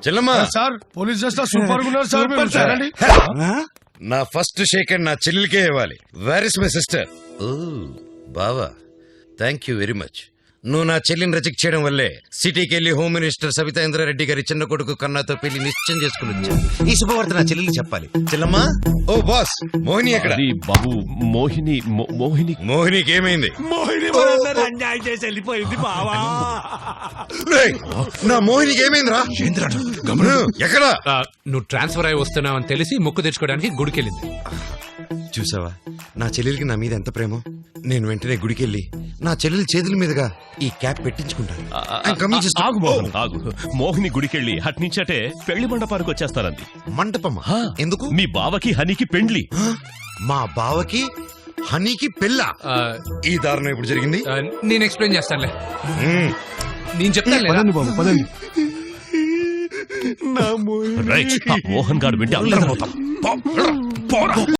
చెల్లమ్మా sir police station super ఉన్నారు sir మీరు చూడండి. నా ఫస్ట్ షేక్ అండ్ నా చెల్లెలికే ఇవ్వాలి. Where is my sister? ఓ బావా, థ్యాంక్ యూ వెరీ మచ్. నువ్వు నా చెల్లిని రిజెక్ట్ చేయడం వల్లే సిటీకి వెళ్లి హోమ్ మినిస్టర్ సబితా ఇంద్రారెడ్డి గారి చిన్న కొడుకు కన్నాతో పెళ్లి నిశ్చయం చేసుకుని వచ్చా. ఈ శుభవార్త నా చెల్లెలు చెప్పాలి. చెల్లమ్మా. ఓ బాస్, మోహిని ఎక్కడ? బాబు మోహినికి ఏమైంది? అన్యాయం చేసి వెళ్ళిపోయింది బావా. రేయ్, నా మోహినికి ఏమైందిరా? ఎక్కడ? నువ్వు ట్రాన్స్ఫర్ అయి వస్తున్నావని తెలిసి మొక్కు తెచ్చుకోవడానికి గుడికెళ్ళింది. చూసావా నా చెల్లెలికి నా మీద ఎంత ప్రేమో. నేను వెంటనే గుడికెళ్ళి నా చెల్లెలి చేతుల మీదుగా ఈ క్యాప్ పెట్టించుకుంటాను. ఆగు మోహన్, ఆగు. మోహిని గుడికెళ్ళి అట్నుంచటే పెళ్లి మండపానికి వచ్చేస్తారంది. మంటపమా? ఎందుకు? మీ బావకి హనీకి పెండ్లి. మా బావకి హనీకి పెళ్ళా? ఈ దారుణం ఎప్పుడు జరిగింది? నేను ఎక్స్ప్లెయిన్ చేస్తానులే. నేను చెప్తాను పదండి బాబు పదండి. రైట్, ఆ మోహన్ గారు వింటే అందరం పోతాం.